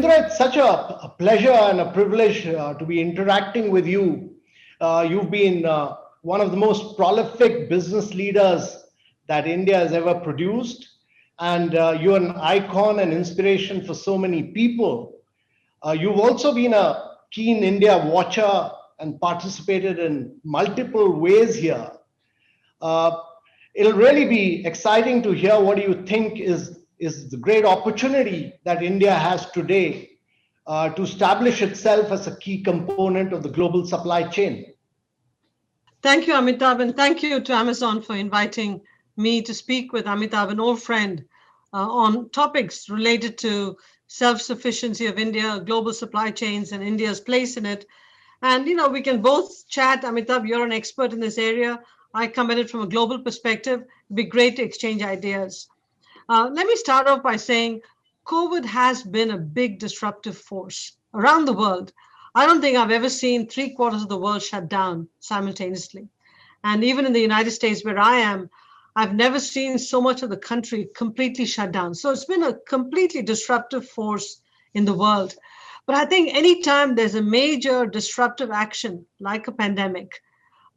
Indra, it's such a pleasure and a privilege to be interacting with you. You've been one of the most prolific business leaders that India has ever produced, and you're an icon and inspiration for so many people. You've also been a keen India watcher and participated in multiple ways here. Uh, it'll really be exciting to hear what you think is the great opportunity that India has today to establish itself as a key component of the global supply chain. Thank you, Amitabh, and thank you to Amazon for inviting me to speak with Amitabh, an old friend, on topics related to self-sufficiency of India, global supply chains, and India's place in it. And we can both chat. Amitabh, you're an expert in this area. I come at it from a global perspective. It'd be great to exchange ideas. Let me start off by saying COVID has been a big disruptive force around the world. I don't think I've ever seen three-quarters of the world shut down simultaneously. And even in the United States, where I am, I've never seen so much of the country completely shut down. So it's been a completely disruptive force in the world. But I think anytime there's a major disruptive action like a pandemic,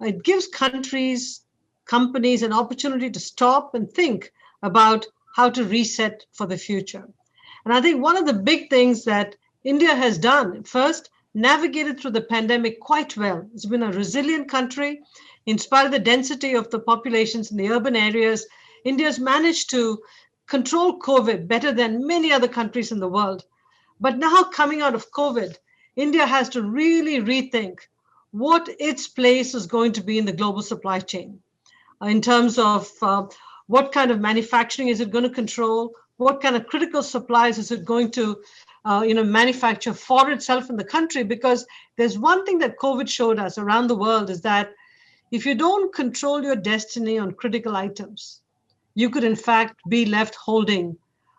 it gives countries, companies an opportunity to stop and think about how to reset for the future. And I think one of the big things that India has done, first, navigated through the pandemic quite well. It's been a resilient country. In spite of the density of the populations in the urban areas, India's managed to control COVID better than many other countries in the world. But now, coming out of COVID, India has to really rethink what its place is going to be in the global supply chain in terms of what kind of manufacturing is it going to control, what kind of critical supplies is it going to manufacture for itself in the country. Because there's one thing that COVID showed us around the world is that if you don't control your destiny on critical items, you could in fact be left holding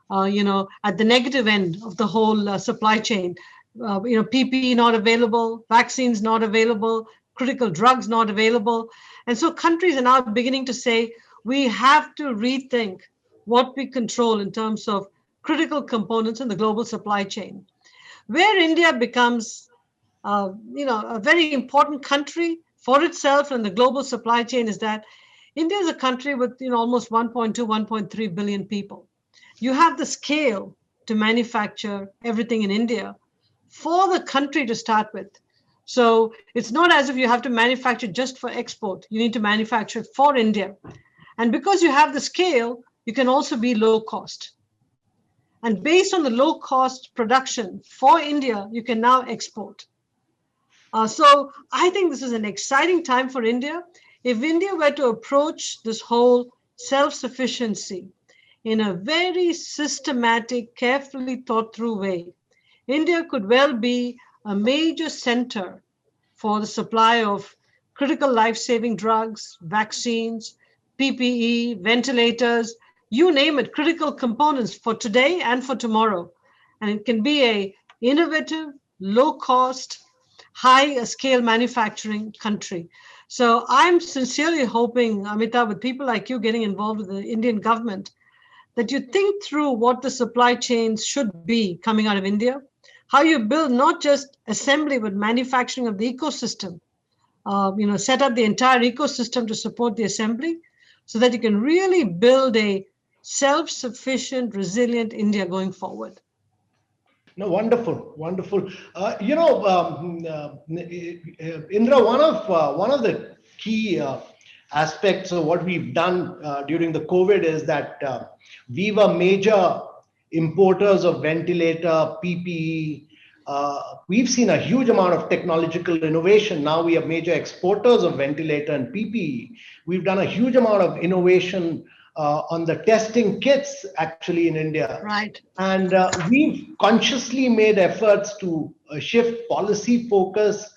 at the negative end of the whole supply chain. PPE not available, vaccines not available, critical drugs not available. And so countries are now beginning to say, we have to rethink what we control in terms of critical components in the global supply chain. Where India becomes, a very important country for itself and the global supply chain is that India is a country with, almost 1.2, 1.3 billion people. You have the scale to manufacture everything in India for the country to start with. So it's not as if you have to manufacture just for export. You need to manufacture for India. And because you have the scale, you can also be low cost. And based on the low cost production for India, you can now export. So I think this is an exciting time for India. If India were to approach this whole self-sufficiency in a very systematic, carefully thought through way, India could well be a major center for the supply of critical life-saving drugs, vaccines, PPE, ventilators, you name it, critical components for today and for tomorrow. And it can be a innovative, low-cost, high-scale manufacturing country. So I'm sincerely hoping, Amitabh, with people like you getting involved with the Indian government, that you think through what the supply chains should be coming out of India, how you build not just assembly, but manufacturing of the ecosystem, set up the entire ecosystem to support the assembly so that you can really build a self-sufficient, resilient India going forward. No, wonderful, wonderful. Indra, one of the key aspects of what we've done during the COVID is that we were major importers of ventilator, PPE. We've seen a huge amount of technological innovation. Now we are major exporters of ventilator and PPE. We've done a huge amount of innovation on the testing kits actually in India. Right. And we've consciously made efforts to shift policy focus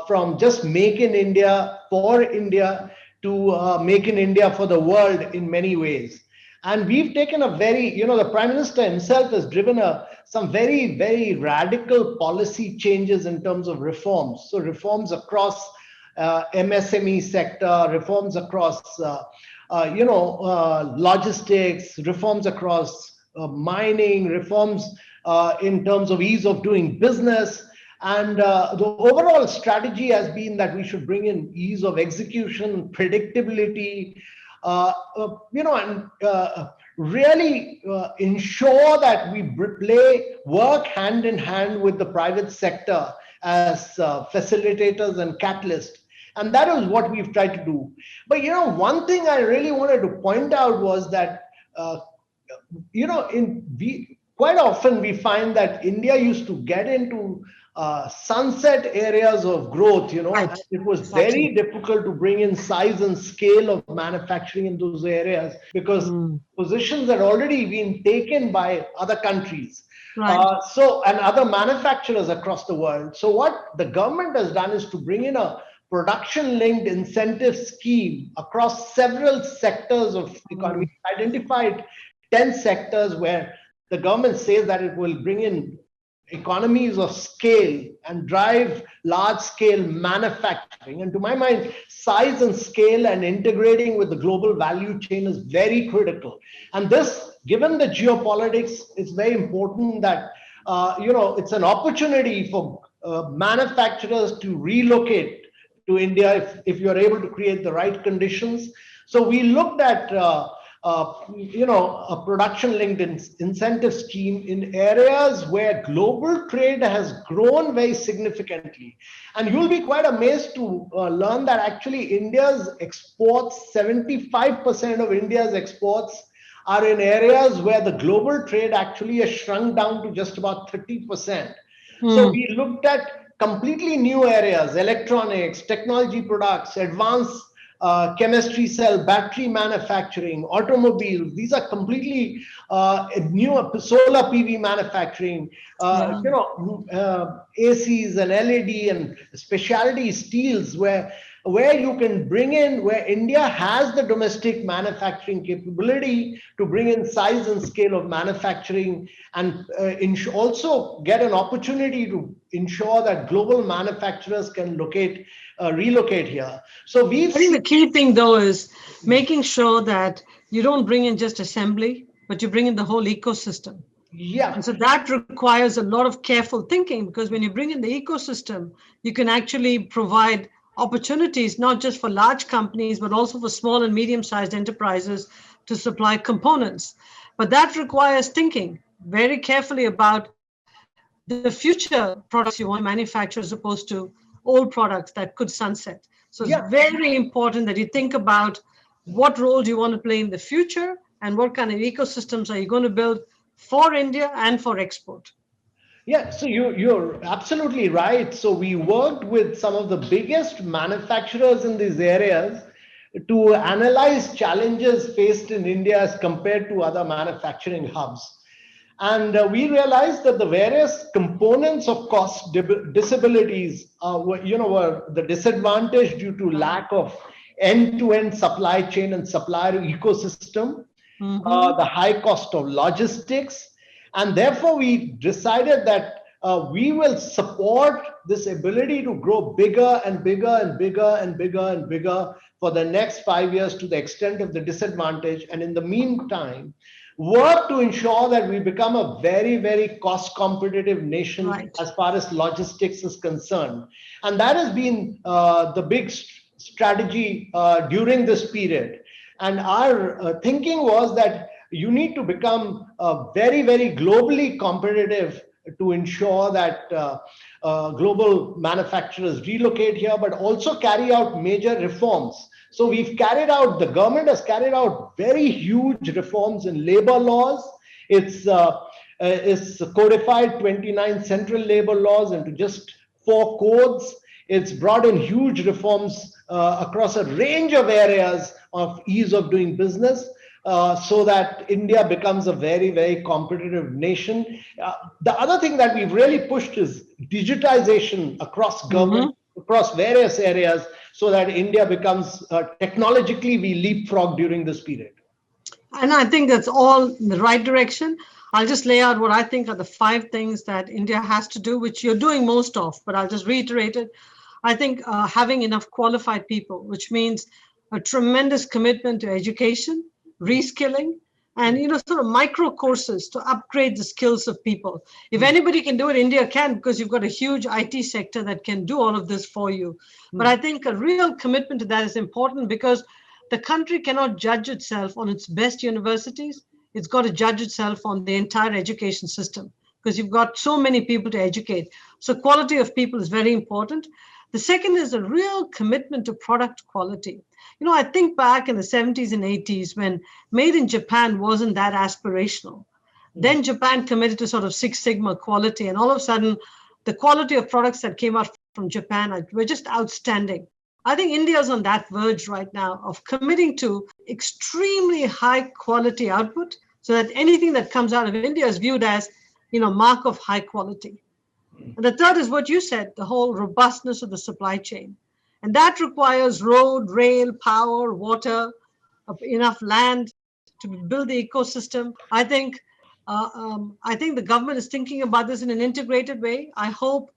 from just make in India for India to make in India for the world in many ways. And we've taken a very, the Prime Minister himself has driven some very, very radical policy changes in terms of reforms. So reforms across MSME sector, reforms across, logistics, reforms across mining, reforms in terms of ease of doing business. And the overall strategy has been that we should bring in ease of execution, predictability, and really ensure that we work hand in hand with the private sector as facilitators and catalysts. And that is what we've tried to do. But, one thing I really wanted to point out was that, quite often we find that India used to get into sunset areas of growth, Right. and it was Exactly. very difficult to bring in size and scale of manufacturing in those areas because positions had already been taken by other countries. Right. And other manufacturers across the world. So what the government has done is to bring in a production linked incentive scheme across several sectors of the economy. Identified 10 sectors where the government says that it will bring in economies of scale and drive large scale manufacturing. And to my mind, size and scale and integrating with the global value chain is very critical. And this, given the geopolitics, it's very important that it's an opportunity for manufacturers to relocate to India if you're able to create the right conditions. So we looked at a production-linked incentive scheme in areas where global trade has grown very significantly. And you'll be quite amazed to learn that actually India's exports, 75% of India's exports are in areas where the global trade actually has shrunk down to just about 30%. So we looked at completely new areas: electronics, technology products, advanced chemistry cell, battery manufacturing, automobiles. These are completely new. Solar PV manufacturing, ACs and LED and specialty steels, where you can bring in, where India has the domestic manufacturing capability to bring in size and scale of manufacturing, and also get an opportunity to ensure that global manufacturers can relocate here. So I think the key thing, though, is making sure that you don't bring in just assembly, but you bring in the whole ecosystem. Yeah. And so that requires a lot of careful thinking, because when you bring in the ecosystem, you can actually provide opportunities, not just for large companies, but also for small and medium-sized enterprises to supply components. But that requires thinking very carefully about the future products you want to manufacture as opposed to old products that could sunset. So it's very important that you think about what role do you want to play in the future and what kind of ecosystems are you going to build for India and for export. Yeah, so you're absolutely right. So we worked with some of the biggest manufacturers in these areas to analyze challenges faced in India as compared to other manufacturing hubs. And we realized that the various components of cost disabilities were the disadvantage due to lack of end-to-end supply chain and supplier ecosystem, the high cost of logistics. And therefore, we decided that we will support this ability to grow bigger and bigger and bigger and bigger and bigger for the next 5 years to the extent of the disadvantage. And in the meantime, work to ensure that we become a very, very cost competitive nation as far as logistics is concerned. And that has been the big strategy during this period. And our thinking was that you need to become very, very globally competitive to ensure that global manufacturers relocate here, but also carry out major reforms. So the government has carried out very huge reforms in labor laws. It's codified 29 central labor laws into just 4 codes. It's brought in huge reforms across a range of areas of ease of doing business. So that India becomes a very, very competitive nation. The other thing that we've really pushed is digitization across government, across various areas, so that India becomes technologically, we leapfrog during this period. And I think that's all in the right direction. I'll just lay out what I think are the 5 things that India has to do, which you're doing most of, but I'll just reiterate it. I think having enough qualified people, which means a tremendous commitment to education, reskilling, and sort of micro courses to upgrade the skills of people. If anybody can do it, India can, because you've got a huge IT sector that can do all of this for you. But I think a real commitment to that is important, because the country cannot judge itself on its best universities. It's got to judge itself on the entire education system, because you've got so many people to educate. So quality of people is very important. The second is a real commitment to product quality. I think back in the 70s and 80s when made in Japan wasn't that aspirational. Then Japan committed to sort of Six Sigma quality, and all of a sudden, the quality of products that came out from Japan were just outstanding. I think India is on that verge right now of committing to extremely high quality output, so that anything that comes out of India is viewed as, mark of high quality. And the third is what you said, the whole robustness of the supply chain. And that requires road, rail, power, water, enough land to build the ecosystem. I think the government is thinking about this in an integrated way. I hope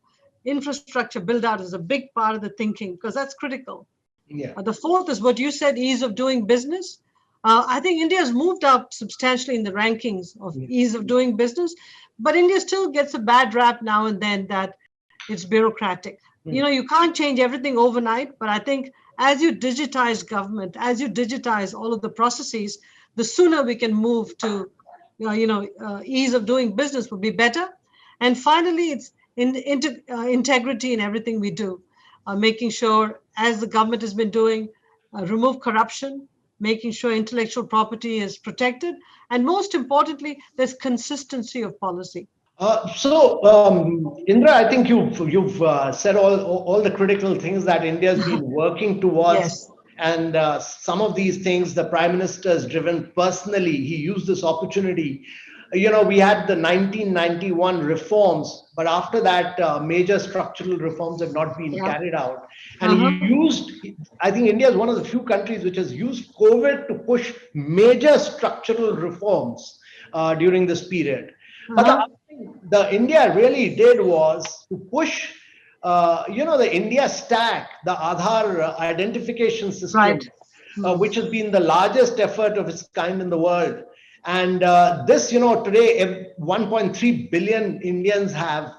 infrastructure build out is a big part of the thinking, because that's critical. Yeah. The fourth is what you said, ease of doing business. I think India has moved up substantially in the rankings of ease of doing business, but India still gets a bad rap now and then that it's bureaucratic. You can't change everything overnight, but I think as you digitize government, as you digitize all of the processes, the sooner we can move to, ease of doing business would be better. And finally, it's integrity in everything we do, making sure, as the government has been doing, remove corruption, making sure intellectual property is protected, and most importantly, there's consistency of policy. Indra, I think you've said all the critical things that India has been working towards. Yes. And some of these things the Prime Minister has driven personally. He used this opportunity. We had the 1991 reforms, but after that, major structural reforms have not been carried out. And I think India is one of the few countries which has used COVID to push major structural reforms during this period. But the other thing the India really did was to push, the India Stack, the Aadhaar identification system, Right. Which has been the largest effort of its kind in the world. And this, today, 1.3 billion Indians have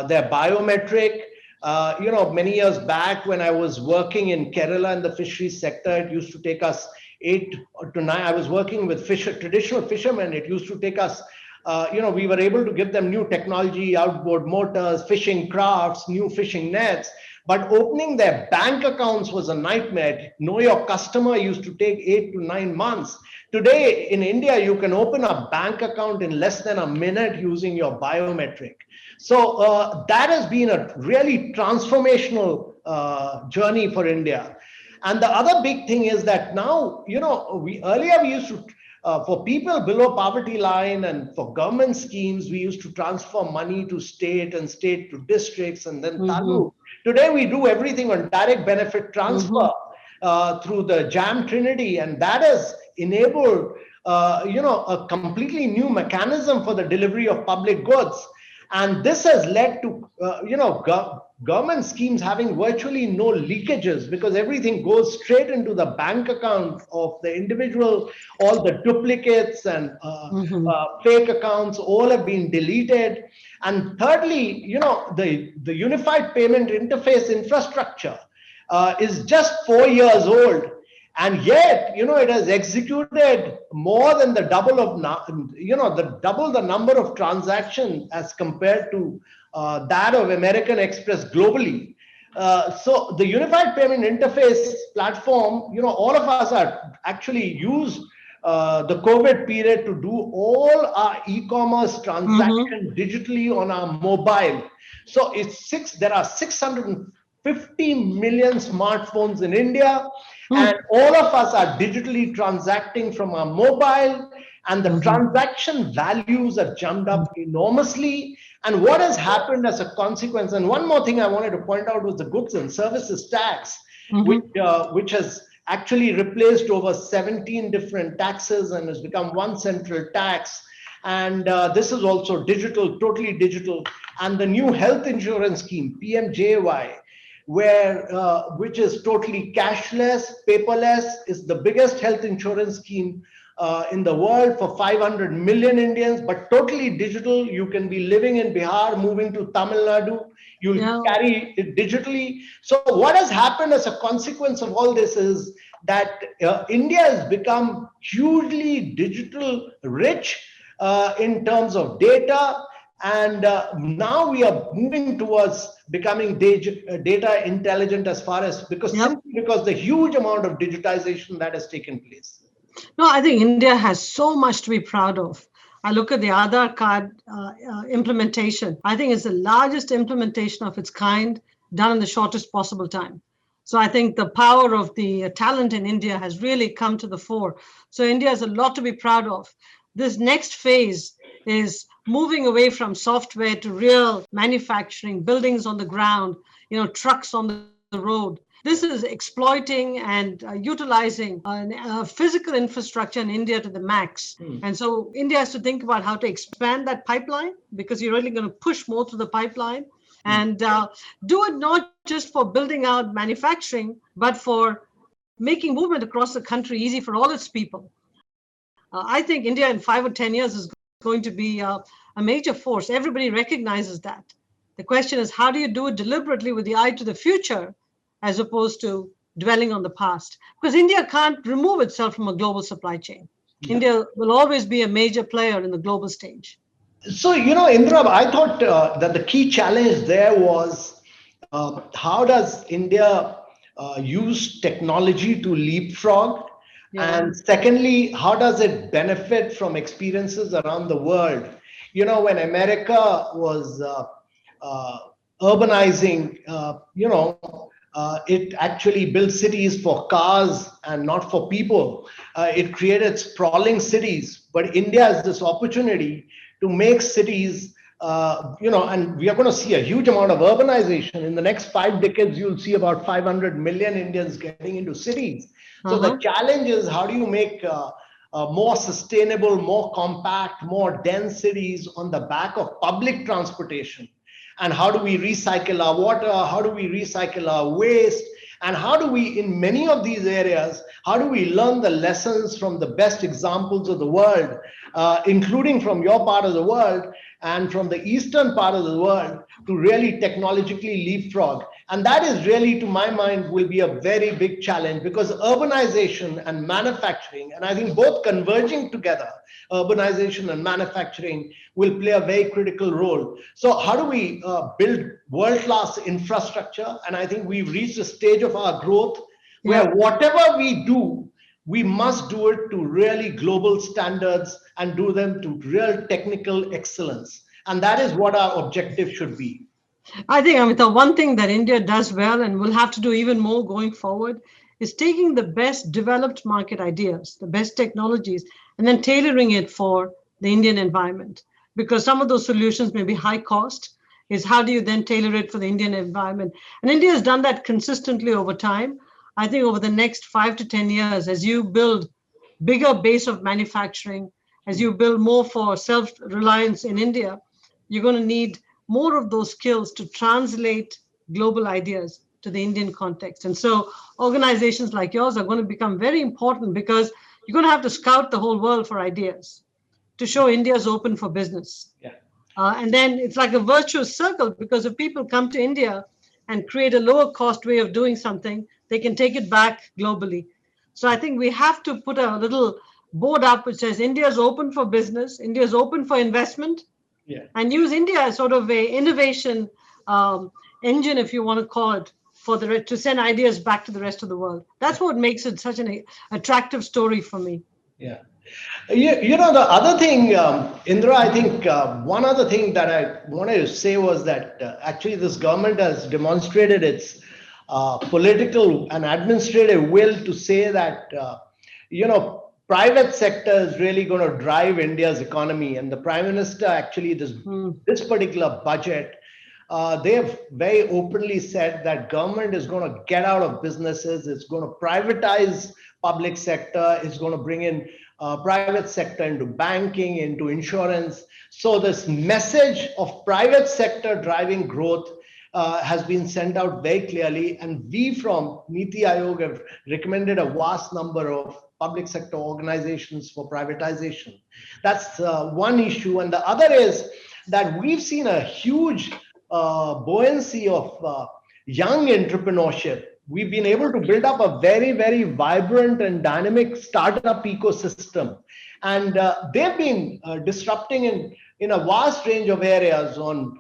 their biometric. Many years back when I was working in Kerala in the fisheries sector, it used to take us 8 to 9. I was working with traditional fishermen. It used to take us, we were able to give them new technology, outboard motors, fishing crafts, new fishing nets. But opening their bank accounts was a nightmare. Know your customer used to take 8 to 9 months. Today in India, you can open a bank account in less than a minute using your biometric. So that has been a really transformational journey for India. And the other big thing is that now, earlier we used to, for people below poverty line and for government schemes, we used to transfer money to state and state to districts and then taluk. Today, we do everything on direct benefit transfer through the JAM Trinity, and that has enabled, a completely new mechanism for the delivery of public goods. And this has led to, government schemes having virtually no leakages, because everything goes straight into the bank account of the individual. All the duplicates and fake accounts all have been deleted. And thirdly, the unified payment interface infrastructure is just 4 years old. And yet, it has executed more than the double the number of transactions as compared to that of American Express globally. So the Unified Payment Interface platform, all of us are actually used the COVID period to do all our e-commerce transactions digitally on our mobile. So there are 650 million smartphones in India, and all of us are digitally transacting from our mobile, and the transaction values have jumped up enormously. And what has happened as a consequence, and one more thing I wanted to point out, was the goods and services tax, which has actually replaced over 17 different taxes and has become one central tax. And this is also digital, totally digital. And the new health insurance scheme, PMJY, which is totally cashless, paperless, is the biggest health insurance scheme in the world for 500 million Indians, but totally digital. You can be living in Bihar, moving to Tamil Nadu. You'll Yeah. carry it digitally. So what has happened as a consequence of all this is that India has become hugely digital rich in terms of data. And now we are moving towards becoming data intelligent as far as Yep. simply because the huge amount of digitization that has taken place. No, I think India has so much to be proud of. I look at the Aadhaar card implementation. I think it's the largest implementation of its kind done in the shortest possible time. So I think the power of the talent in India has really come to the fore. So India has a lot to be proud of. This next phase is moving away from software to real manufacturing, buildings on the ground, trucks on the road. This is exploiting and utilizing physical infrastructure in India to the max. And so India has to think about how to expand that pipeline, because you're really going to push more through the pipeline and do it not just for building out manufacturing, but for making movement across the country easy for all its people. I think India in 5 or 10 years is going to be a major force. Everybody recognizes that. The question is, how do you do it deliberately with the eye to the future, as opposed to dwelling on the past? Because India can't remove itself from a global supply chain. Yeah. India will always be a major player in the global stage. So, Indra, I thought that the key challenge there was how does India use technology to leapfrog? Yeah. And secondly, how does it benefit from experiences around the world? When America was urbanizing, it actually built cities for cars and not for people. It created sprawling cities, but India has this opportunity to make cities, and we are going to see a huge amount of urbanization. In the next 5 decades, you'll see about 500 million Indians getting into cities. So the challenge is, how do you make more sustainable, more compact, more dense cities on the back of public transportation? And how do we recycle our water? How do we recycle our waste? And how do we, in many of these areas, how do we learn the lessons from the best examples of the world, including from your part of the world and from the eastern part of the world, to really technologically leapfrog? And that is really, to my mind, will be a very big challenge, because urbanization and manufacturing, and I think both converging together, urbanization and manufacturing, will play a very critical role. So how do we build world-class infrastructure? And I think we've reached a stage of our growth where whatever we do, we must do it to really global standards and do them to real technical excellence. And that is what our objective should be. I think, Amitabh, one thing that India does well and will have to do even more going forward is taking the best developed market ideas, the best technologies, and then tailoring it for the Indian environment. Because some of those solutions may be high cost, is how do you then tailor it for the Indian environment? And India has done that consistently over time. I think over the next 5 to 10 years, as you build bigger base of manufacturing, as you build more for self-reliance in India, you're going to need more of those skills to translate global ideas to the Indian context. And so organizations like yours are going to become very important, because you're going to have to scout the whole world for ideas to show India's open for business. Yeah. And then it's like a virtuous circle, because if people come to India and create a lower cost way of doing something, they can take it back globally. So I think we have to put a little board up which says India's open for business, India's open for investment, and use India as sort of a innovation engine, if you want to call it, for to send ideas back to the rest of the world. That's what makes it such an attractive story for me. Yeah. The other thing, Indra, I think one other thing that I wanted to say was that actually this government has demonstrated its political and administrative will to say that, private sector is really going to drive India's economy. And the Prime Minister actually, this particular budget, they have very openly said that government is going to get out of businesses. It's going to privatize public sector. It's going to bring in private sector into banking, into insurance. So this message of private sector driving growth has been sent out very clearly, and we from Niti Aayog have recommended a vast number of public sector organizations for privatization. That's one issue. And the other is that we've seen a huge buoyancy of young entrepreneurship. We've been able to build up a very, very vibrant and dynamic startup ecosystem. And they've been disrupting in a vast range of areas on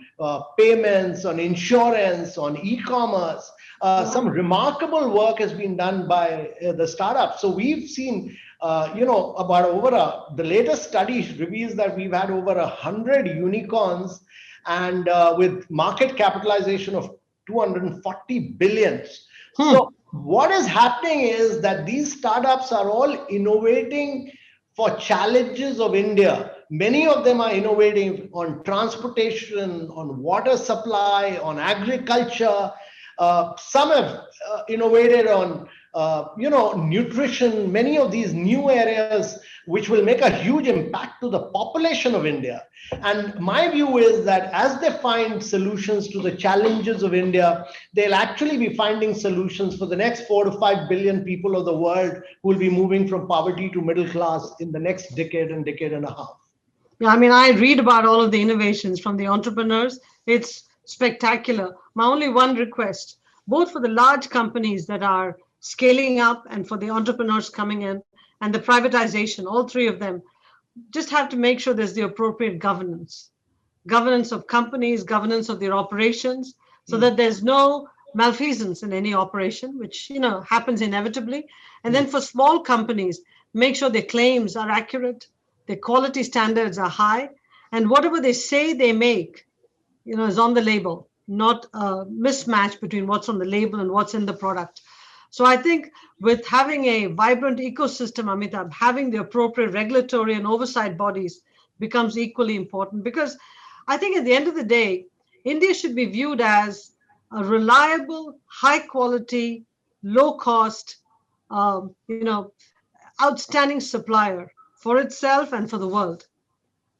payments, on insurance, on e-commerce. Some remarkable work has been done by the startups. So we've seen, the latest study reveals that we've had over 100 unicorns and with market capitalization of 240 billions. So what is happening is that these startups are all innovating for challenges of India. Many of them are innovating on transportation, on water supply, on agriculture. Some have innovated on nutrition, many of these new areas which will make a huge impact to the population of India. And my view is that as they find solutions to the challenges of India, they'll actually be finding solutions for the next 4 to 5 billion people of the world who will be moving from poverty to middle class in the next decade and a half. Yeah, I mean, I read about all of the innovations from the entrepreneurs. It's spectacular. My only one request, both for the large companies that are scaling up and for the entrepreneurs coming in and the privatization, all three of them, just have to make sure there's the appropriate governance of companies, governance of their operations, so that there's no malfeasance in any operation, which happens inevitably. And then for small companies, make sure their claims are accurate, their quality standards are high, and whatever they say they make, is on the label, not a mismatch between what's on the label and what's in the product. So I think with having a vibrant ecosystem, Amitabh, having the appropriate regulatory and oversight bodies becomes equally important, because I think at the end of the day, India should be viewed as a reliable, high quality, low cost, outstanding supplier for itself and for the world.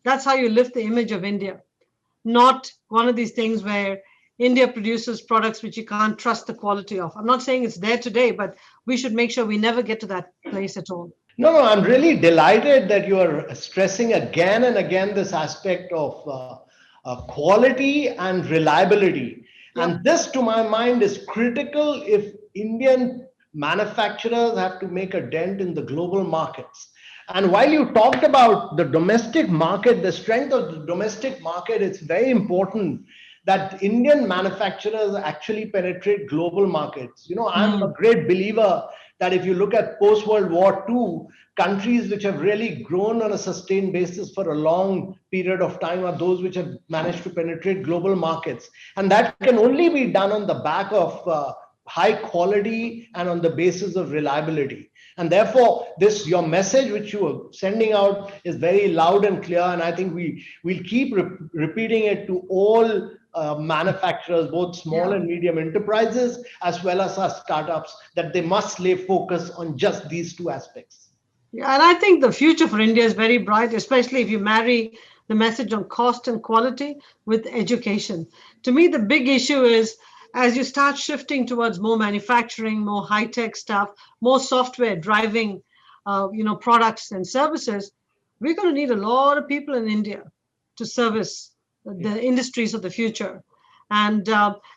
That's how you lift the image of India, not one of these things where India produces products which you can't trust the quality of. I'm not saying it's there today, but we should make sure we never get to that place at all. No, I'm really delighted that you are stressing again and again this aspect of quality and reliability. Yep. And this, to my mind, is critical if Indian manufacturers have to make a dent in the global markets. And while you talked about the domestic market, the strength of the domestic market, it's very important that Indian manufacturers actually penetrate global markets. I'm a great believer that if you look at post-World War II, countries which have really grown on a sustained basis for a long period of time are those which have managed to penetrate global markets. And that can only be done on the back of high quality and on the basis of reliability. And therefore, your message which you are sending out is very loud and clear. And I think we'll keep repeating it to all manufacturers, both small and medium enterprises, as well as our startups, that they must lay focus on just these two aspects. Yeah, and I think the future for India is very bright, especially if you marry the message on cost and quality with education. To me, the big issue is as you start shifting towards more manufacturing, more high-tech stuff, more software driving, products and services, we're going to need a lot of people in India to service the industries of the future. And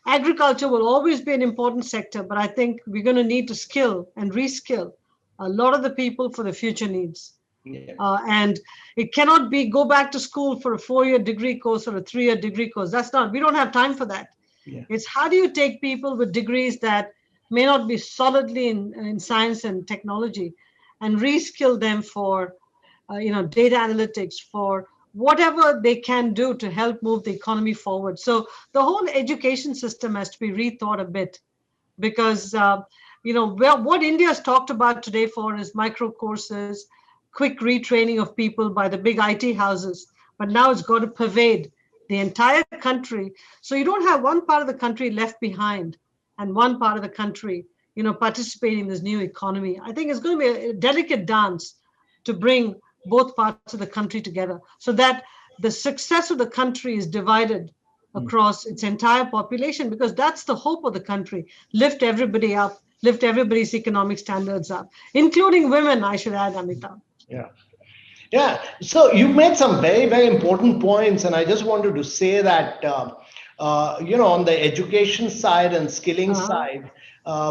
agriculture will always be an important sector, but I think we're going to need to skill and reskill a lot of the people for the future needs. Yeah. And it cannot be go back to school for a 4-year degree course or a 3-year degree course. We don't have time for that. Yeah. It's how do you take people with degrees that may not be solidly in science and technology and reskill them for, data analytics, for whatever they can do to help move the economy forward. So the whole education system has to be rethought a bit, because, what India has talked about today for is micro courses, quick retraining of people by the big IT houses, but now it's got to pervade the entire country. So you don't have one part of the country left behind and one part of the country, participating in this new economy. I think it's going to be a delicate dance to bring both parts of the country together so that the success of the country is divided across its entire population, because that's the hope of the country. Lift everybody up, lift everybody's economic standards up, including women, I should add, Amitabh. Yeah. Yeah. So you made some very, very important points. And I just wanted to say that, on the education side and skilling side,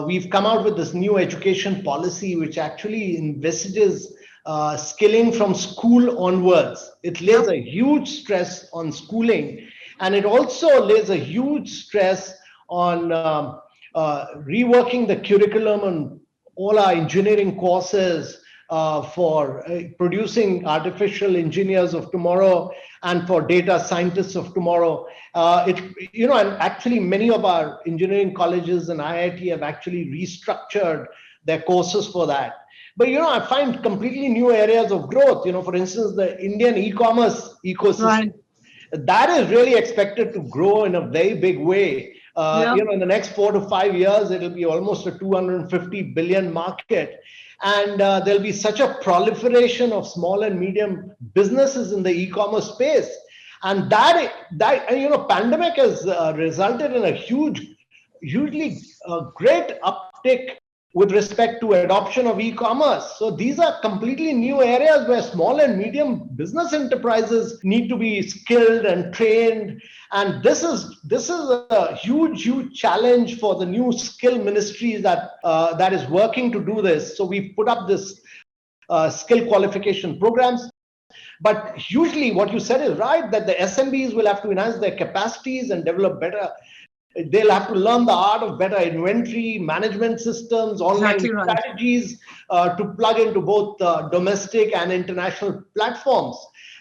we've come out with this new education policy, which actually envisages skilling from school onwards. It lays a huge stress on schooling, and it also lays a huge stress on reworking the curriculum on all our engineering courses, for producing artificial engineers of tomorrow and for data scientists of tomorrow. And actually many of our engineering colleges and IIT have actually restructured their courses for that. But, I find completely new areas of growth. For instance, the Indian e-commerce ecosystem. Right. That is really expected to grow in a very big way. In the next 4 to 5 years, it'll be almost a 250 billion market. And there'll be such a proliferation of small and medium businesses in the e-commerce space. And that pandemic has resulted in a hugely great uptick with respect to adoption of e-commerce. So these are completely new areas where small and medium business enterprises need to be skilled and trained. And this is a huge challenge for the new skill ministry that is working to do this. So we've put up this skill qualification programs. But hugely, what you said is right, that the SMBs will have to enhance their capacities and develop better. They'll have to learn the art of better inventory management systems, online strategies to plug into both domestic and international platforms.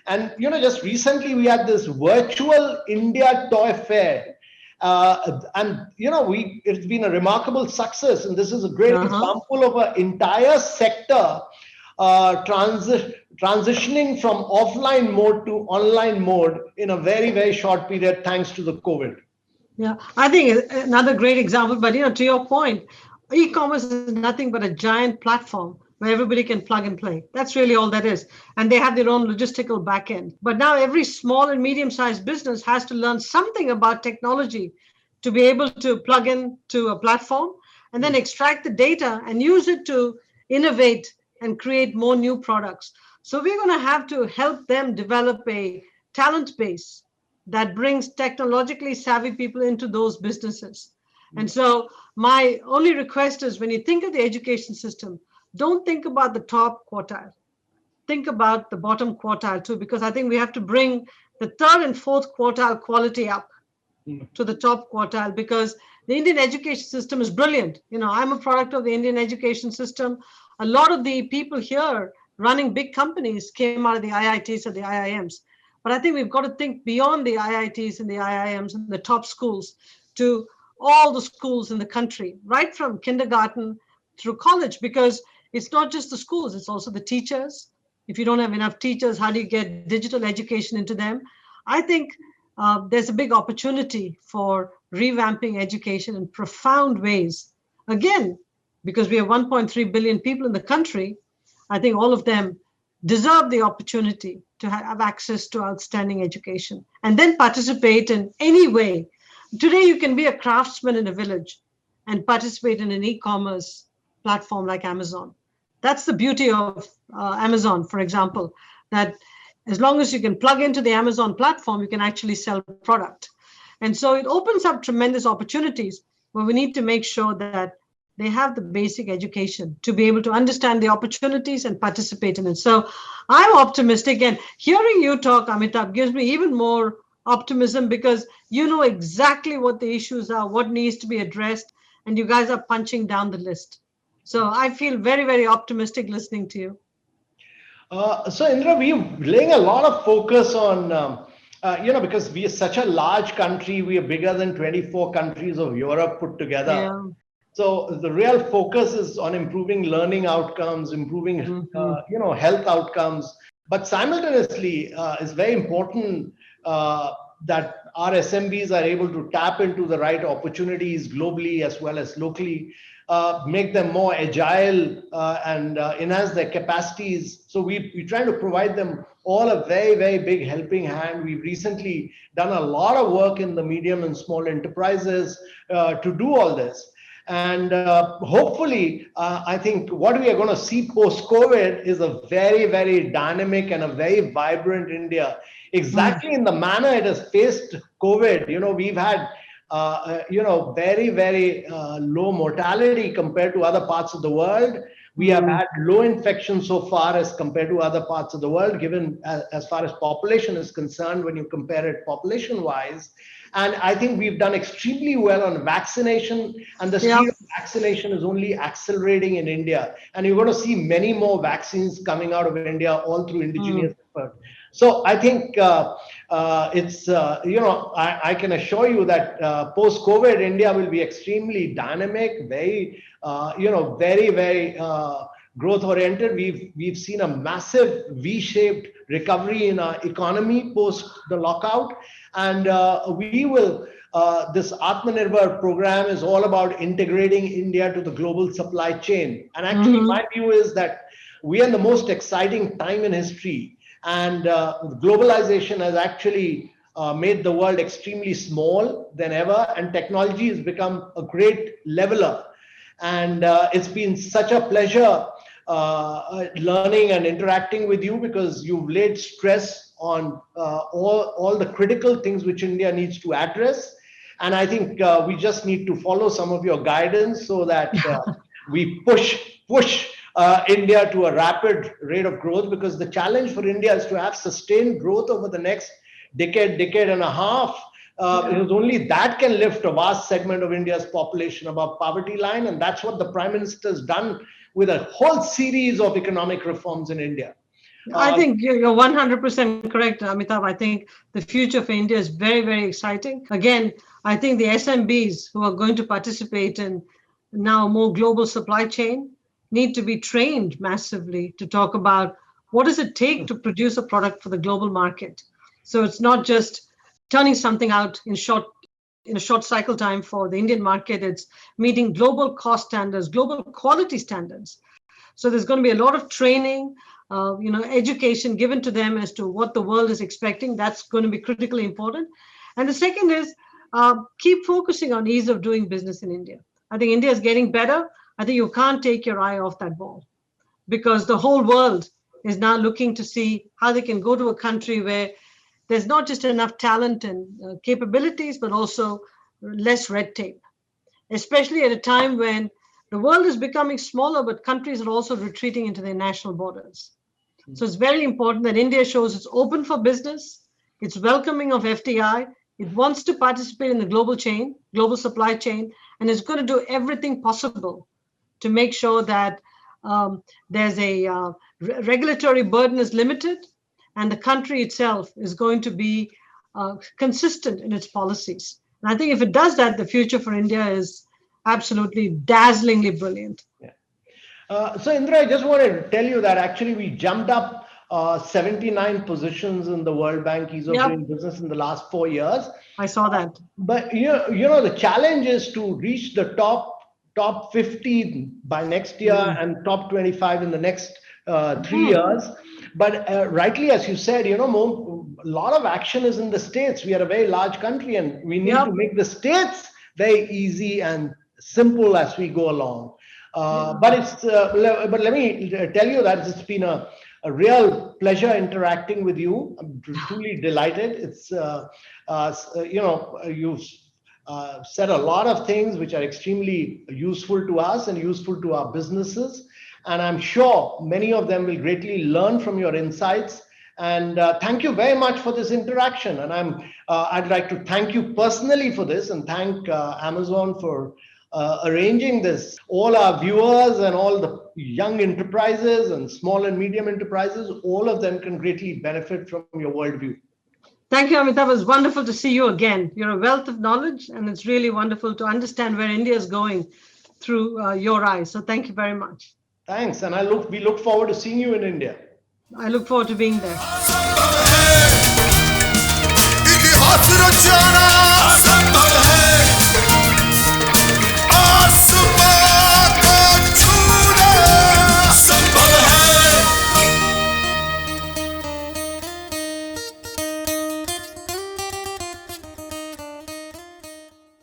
And, just recently we had this virtual India Toy Fair. It's been a remarkable success. And this is a great example of an entire sector transitioning from offline mode to online mode in a very, very short period, thanks to the COVID. Yeah, I think another great example, but to your point, e-commerce is nothing but a giant platform where everybody can plug and play. That's really all that is. And they have their own logistical backend. But now every small and medium-sized business has to learn something about technology to be able to plug in to a platform and then extract the data and use it to innovate and create more new products. So we're going to have to help them develop a talent base that brings technologically savvy people into those businesses. And so my only request is, when you think of the education system, don't think about the top quartile. Think about the bottom quartile too, because I think we have to bring the third and fourth quartile quality up to the top quartile, because the Indian education system is brilliant. I'm a product of the Indian education system. A lot of the people here running big companies came out of the IITs or the IIMs. But I think we've got to think beyond the IITs and the IIMs and the top schools to all the schools in the country, right from kindergarten through college, because it's not just the schools, it's also the teachers. If you don't have enough teachers, how do you get digital education into them? I think there's a big opportunity for revamping education in profound ways. Again, because we have 1.3 billion people in the country, I think all of them deserve the opportunity to have access to outstanding education and then participate in any way. Today, you can be a craftsman in a village and participate in an e-commerce platform like Amazon. That's the beauty of Amazon, for example, that as long as you can plug into the Amazon platform, you can actually sell product. And so it opens up tremendous opportunities, but we need to make sure that they have the basic education to be able to understand the opportunities and participate in it. So I'm optimistic, and hearing you talk, Amitabh, gives me even more optimism, because you know exactly what the issues are, what needs to be addressed, and you guys are punching down the list. So I feel very, very optimistic listening to you. So Indra, we're laying a lot of focus on, because we are such a large country, we are bigger than 24 countries of Europe put together. Yeah. So the real focus is on improving learning outcomes, improving, health outcomes. But simultaneously, it's very important that our SMBs are able to tap into the right opportunities globally as well as locally, make them more agile and enhance their capacities. So we try to provide them all a very, very big helping hand. We've recently done a lot of work in the medium and small enterprises to do all this. And hopefully, I think what we are going to see post-COVID is a very, very dynamic and a very vibrant India, exactly in the manner it has faced COVID. We've had very, very low mortality compared to other parts of the world. We have had low infection so far as compared to other parts of the world, given as far as population is concerned, when you compare it population-wise. And I think we've done extremely well on vaccination, and the speed of vaccination is only accelerating in India. And you're going to see many more vaccines coming out of India, all through indigenous effort. So I think it's, I can assure you that post-COVID, India will be extremely dynamic, very, very, very growth-oriented. We've seen a massive V-shaped recovery in our economy post the lockout. And we will, this Atmanirbhar program is all about integrating India to the global supply chain. And actually, my view is that we are in the most exciting time in history. And globalization has actually made the world extremely small than ever. And technology has become a great leveler. And it's been such a pleasure learning and interacting with you, because you've laid stress on all the critical things which India needs to address. And I think we just need to follow some of your guidance so that we push India to a rapid rate of growth, because the challenge for India is to have sustained growth over the next decade and a half. Because only that can lift a vast segment of India's population above poverty line. And that's what the Prime Minister has done with a whole series of economic reforms in India. I think you're 100% correct, Amitabh. I think the future for India is very, very exciting. Again, I think the SMBs who are going to participate in now more global supply chain need to be trained massively to talk about what does it take to produce a product for the global market. So it's not just turning something out in a short cycle time for the Indian market. It's meeting global cost standards, global quality standards. So there's going to be a lot of training, education given to them as to what the world is expecting. That's going to be critically important. And the second is keep focusing on ease of doing business in India. I think India is getting better. I think you can't take your eye off that ball, because the whole world is now looking to see how they can go to a country where there's not just enough talent and capabilities, but also less red tape, especially at a time when the world is becoming smaller, but countries are also retreating into their national borders. So it's very important that India shows it's open for business, it's welcoming of FDI, it wants to participate in the global supply chain, and it's going to do everything possible to make sure that there's a regulatory burden is limited, and the country itself is going to be consistent in its policies. And I think if it does that, the future for India is absolutely dazzlingly brilliant. So Indra, I just wanted to tell you that actually we jumped up 79 positions in the World Bank Ease of Doing Business in the last 4 years. I saw that. But the challenge is to reach the top 50 by next year and top 25 in the next 3 years. But rightly, as you said, a lot of action is in the States. We are a very large country, and we need to make the States very easy and simple as we go along. But let me tell you that it's been a real pleasure interacting with you. I'm truly delighted. It's you've said a lot of things which are extremely useful to us and useful to our businesses. And I'm sure many of them will greatly learn from your insights. And thank you very much for this interaction. And I'd like to thank you personally for this, and thank Amazon for arranging this. All our viewers and all the young enterprises and small and medium enterprises, all of them can greatly benefit from your worldview. Thank you, Amitabh. It was wonderful to see you again. You're a wealth of knowledge, and it's really wonderful to understand where India is going through your eyes. So thank you very much. Thanks. And we look forward to seeing you in India. I look forward to being there. funziona